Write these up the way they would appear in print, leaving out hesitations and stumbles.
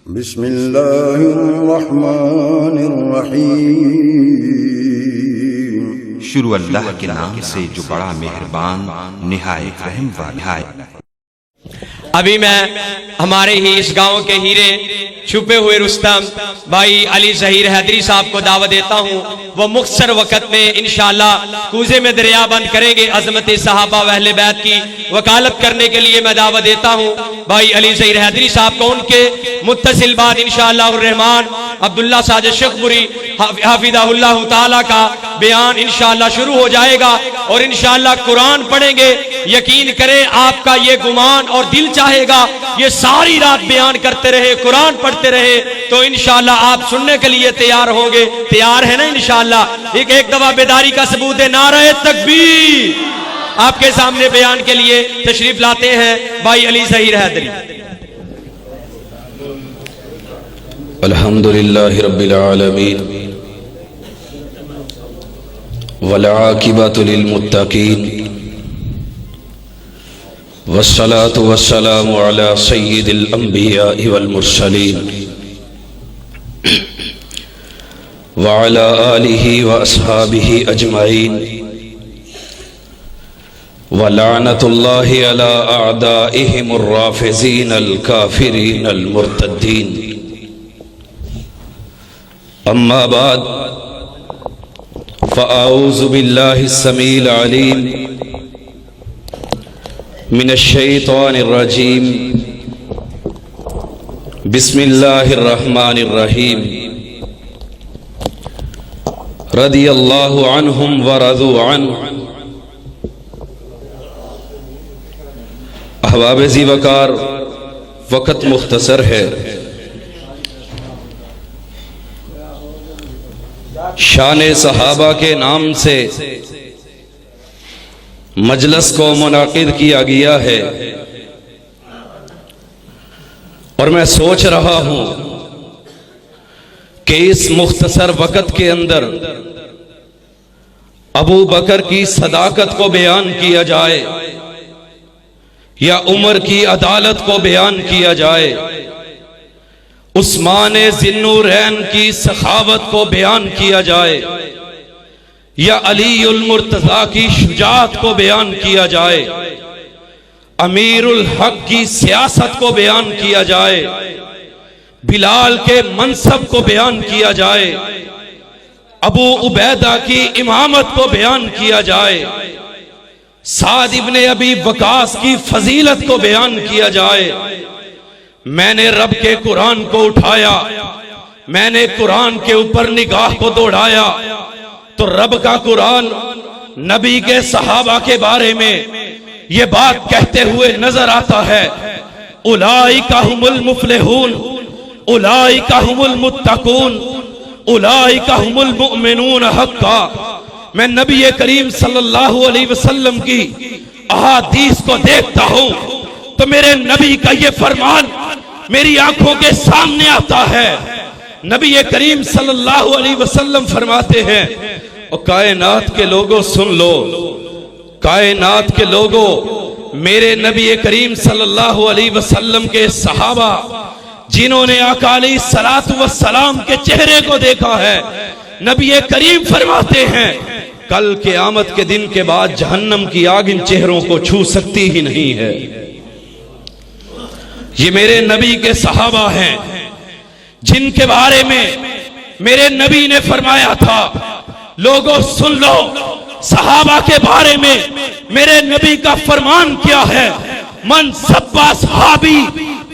बिस्मिल्लाहिर्रहमानिर्रहीम। शुरू अल्लाह के नाम से जो बड़ा मेहरबान निहायत रहम वाला है। अभी मैं हमारे ही इस गांव के हीरे छुपे हुए रुस्तम भाई अली ज़हीर हैदरी साहब को दावत देता हूं। वो मुख्तसर वक़्त में इंशाअल्लाह कूजे में दरिया बंद करेंगे। अज़मत सहाबा व अहले बैत की वकालत करने के लिए मैं दावत देता हूं भाई अली ज़हीर हैदरी साहब को। उनके मुत्तसिल बाद इंशाअल्लाह रहमान अब्दुल्ला साजिद शेखपुरी हाफिज़हुल्लाह ताला का बयान इंशाअल्लाह शुरू हो जाएगा और इंशाअल्लाह कुरान पढ़ेंगे। यकीन करें आपका ये गुमान और दिल चाहेगा ये सारी रात बयान करते रहे, कुरान पढ़ते रहे, तो इंशाअल्लाह आप सुनने के लिए तैयार होंगे। तैयार है ना इंशाअल्लाह? एक दफा बेदारी का सबूत है, नारे तकबीर। आपके सामने बयान के लिए तशरीफ लाते हैं भाई अली ज़हीर हैदरी। अल्हम्दुलिल्लाहि रब्बिल आलमीन वल आकिबतु लिल मुत्तकीन वस्सलातु वस्सलामु अला सय्यिदिल अंबिया वल मुरसलीन व अला आलिहि व अस्हाबिहि अजमाइन व लानतुल्लाहि अला अअदाइहिमुर राफिज़ीनल काफिरीनल मुर्तद्दीन। अम्मा बाद फ़अऊज़ु बिल्लाहिस समील अलीम मिनश शैतानिर रजीम। बिस्मिल्लाहिर रहमानिर रहीम। रदियल्लाहु अन्हुम व रज़ू अन्हु। अहबाब ज़ीवकार, वक़्त मुख्तसर है। शान सहाबा के नाम से मजलिस को मुनाकिद किया गया है और मैं सोच रहा हूं कि इस मुख्तसर वक़्त के अंदर अबू बकर की सदाकत को बयान किया जाए या उमर की अदालत को बयान किया जाए, उस्मान ज़िन्नूरैन की सखावत को बयान किया जाए या अलीउल मुर्तज़ा की शुजाअत को बयान किया जाए, अमीरुल हक की सियासत को बयान किया जाए, बिलाल के मनसब को बयान किया जाए, अबू उबैदा की इमामत को बयान किया जाए, साद इब्ने अबी वकास की फजीलत को बयान किया जाए। मैंने रब के कुरान को उठाया, मैंने कुरान के ऊपर निगाह को दौड़ाया तो रब का कुरान नबी के सहाबा के बारे में ये बात कहते हुए नजर आता है, उलाइका हुमुल मुफ्लिहून, उलाइका हुमुल मुत्तकून, उलाइका हुमुल मुमिनून हक्का। मैं नबी करीम सल्लल्लाहु अलैहि वसल्लम की अहादीस को देखता हूं तो मेरे नबी का ये फरमान मेरी आंखों के सामने आता है। नबी करीम सल्लल्लाहु अलैहि वसल्लम फरमाते हैं, और कायनात के लोगों सुन लो, कायनात के लोगों, मेरे नबी करीम सल्लल्लाहु अलैहि वसल्लम के सहाबा जिन्होंने आका अलैहिस्सलातु वस्सलाम के चेहरे को देखा है, नबी करीम फरमाते हैं कल क़यामत के दिन के बाद जहन्नम की आग इन चेहरों को छू सकती ही नहीं है। ये मेरे नबी के सहाबा हैं जिनके बारे में मेरे नबी ने फरमाया था, लोगों सुन लो, सहाबा के बारे में मेरे नबी का फरमान क्या है, मन सब्बा सहाबी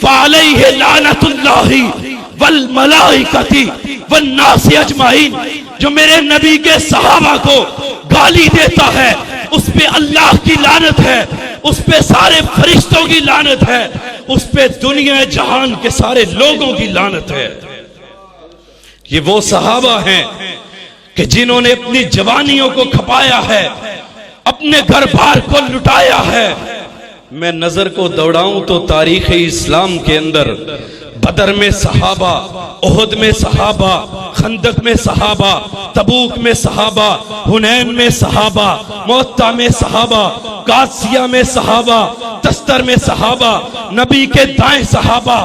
फअलैहि लानतुल्लाहि वल मलाइकति वन नासि अजमाइन। जो मेरे नबी के सहाबा को गाली देता है उस पे अल्लाह की लानत है, उस पे सारे फरिश्तों की लानत है, उस पे दुनिया जहान के सारे लोगों की लानत है। ये वो सहाबा हैं कि जिन्होंने अपनी जवानियों को खपाया है, अपने घर बार को लुटाया है। मैं नजर को दौड़ाऊं तो तारीख इस्लाम के अंदर बदर में सहाबा, ओहद में सहाबा, खंदक में सहाबा, तबूक में सहाबा, हुनैन में सहाबा, मुअत्ता में सहाबा, कासिया में सहाबा, तस्तर में सहाबा, नबी के दाएं सहाबा,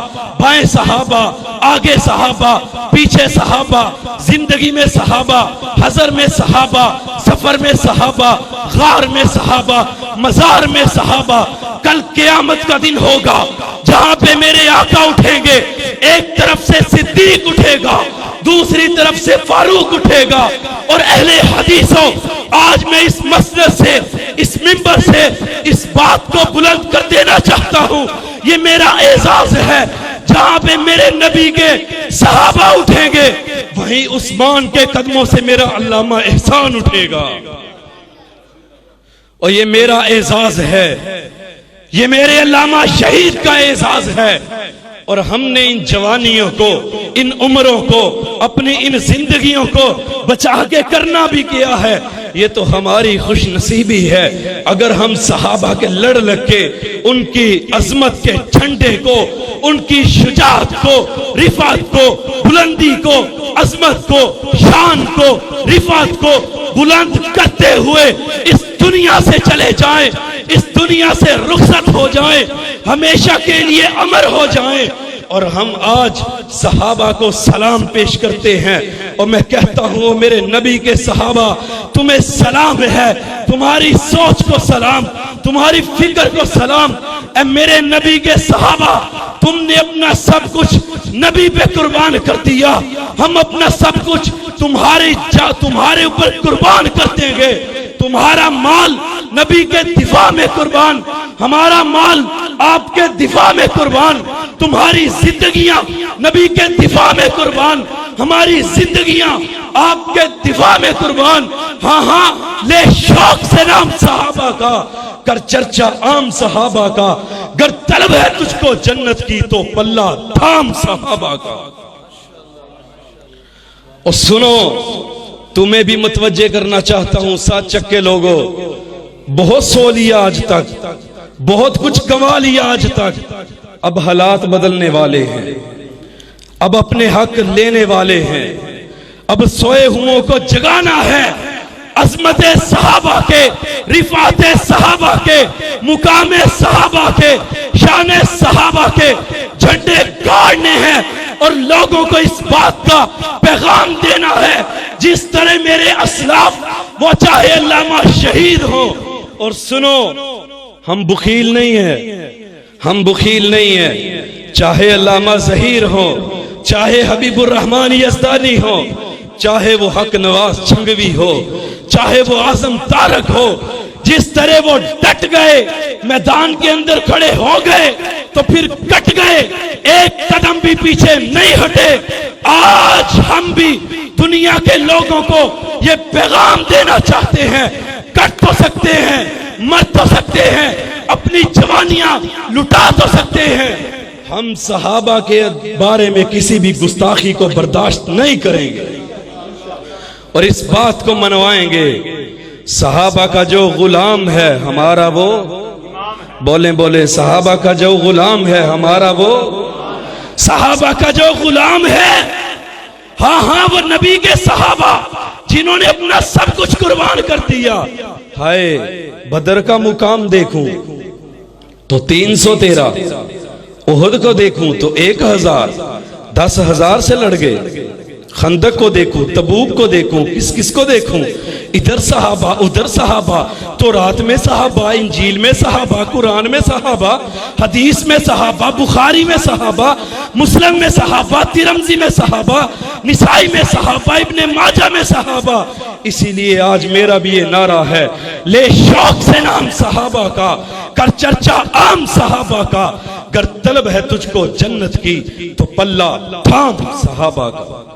बाएं सहाबा, आगे सहाबा, पीछे सहाबा, जिंदगी में सहाबा, हजर में सहाबा, सफर में सहाबा, गार में सहाबा, मजार में सहाबा। कल क़यामत का दिन होगा जहां पे मेरे आका उठेंगे, एक तरफ से सिद्दीक उठेगा, दूसरी तरफ से फारूक उठेगा। और अहले हदीसों, आज मैं इस मसनद से, इस मिंबर से इस बात को बुलंद कर देना चाहता हूं, ये मेरा एजाज है। जहां पे मेरे नबी के सहाबा उठेंगे, वहीं उस्मान के कदमों से मेरा अल्लामा एहसान उठेगा। और ये मेरा एजाज है, ये मेरे अल्लामा शहीद का एजाज है। और हमने इन जवानियों को, इन उम्रों को, अपनी इन जिंदगियों को बचा के करना भी किया है। ये तो हमारी खुश नसीबी है। अगर हम सहाबा के लड़ लग के उनकी अजमत के झंडे को, उनकी शुजाअत को, रिफात को, बुलंदी को, अजमत को, शान को, रिफात को बुलंद करते हुए इस दुनिया से चले जाएं, इस दुनिया से रुखसत हो जाएं, हमेशा के लिए अमर हो जाएं। और हम आज सहाबा को सलाम पेश करते हैं। और मैं कहता हूं, मेरे नबी के सहाबा, तुम्हें सलाम है, तुम्हारी सोच को सलाम, तुम्हारी फिक्र को सलाम। ए मेरे नबी के सहाबा, तुमने अपना सब कुछ नबी पे कुर्बान कर दिया। हम अपना सब कुछ तुम्हारे ऊपर कुर्बान कर देंगे। तुम्हारा माल नबी के दिफा में कुर्बान, हमारा माल आपके दिफा में कुर्बान, तुम्हारी जिंदगियां नबी के दिफा में कुर्बान, हमारी जिंदगियां आपके दिफा में कुर्बान। हाँ हाँ, ले शौक से नाम सहाबा का, कर चर्चा आम सहाबा का। गर तलब है तुझको जन्नत की, तो पल्ला थाम सहाबा का। और सुनो, तुम्हें भी मुतवज्जे करना चाहता हूं, सात चक्के लोगों, बहुत सो लिया आज तक, बहुत कुछ कमा लिया आज तक। अब हालात बदलने वाले हैं, अब अपने हक लेने वाले हैं, अब सोए हुओं को जगाना है। अजमत सहाबा के, रिफात सहाबा के, मुकाम सहाबा के, शान सहाबा के झंडे गाड़ने हैं। और लोगों को इस बात का पैगाम देना है, जिस तरह मेरे असलाफ, वो चाहे अल्लामा शहीद हो। और सुनो, हम बुखील नहीं है, हम बुखील नहीं है। चाहे अल्लामा ज़हीर हो, चाहे हबीबुर रहमान यज़दानी हो, चाहे वो हक नवाज छंगवी हो, चाहे वो आजम तारक हो, जिस तरह वो डट गए, मैदान के अंदर खड़े हो गए तो फिर कट गए, एक कदम भी पीछे नहीं हटे। आज हम भी दुनिया के लोगों को ये पैगाम देना चाहते हैं, कट तो सकते हैं, मर तो सकते हैं, अपनी जवानियां लुटा तो सकते हैं, हम सहाबा के बारे में किसी भी गुस्ताखी को बर्दाश्त नहीं करेंगे और इस बात को मनवाएंगे। सहाबा का जो गुलाम है हमारा वो, बोले बोले, सहाबा का जो गुलाम है हमारा वो, सहाबा का जो गुलाम है, हाँ हाँ, वो नबी के सहाबा जिन्होंने अपना सब कुछ कुर्बान कर दिया। हाय, बदर का मुकाम देखूं तो 313, उहद को देखूं तो 1000, 10,000 से लड़ गए। खंदक को देखूं, तबूक को देखूं, किस किस को देखूं, इधर सहाबा उधर सहाबा, तो रात में सहाबा, इंजील में सहाबा, कुरान में सहाबा, हदीस में सहाबा, बुखारी में सहाबा, मुस्लिम में सहाबा, तिरमिज़ी में सहाबा, निसाई में सहाबा, इब्ने माजा में सहाबा। इसीलिए आज मेरा भी ये नारा है, ले शौक से नाम सहाबा का, कर चर्चा आम सहाबा का। गर तलब है तुझको जन्नत की, तो पल्ला थाम सहाबा का।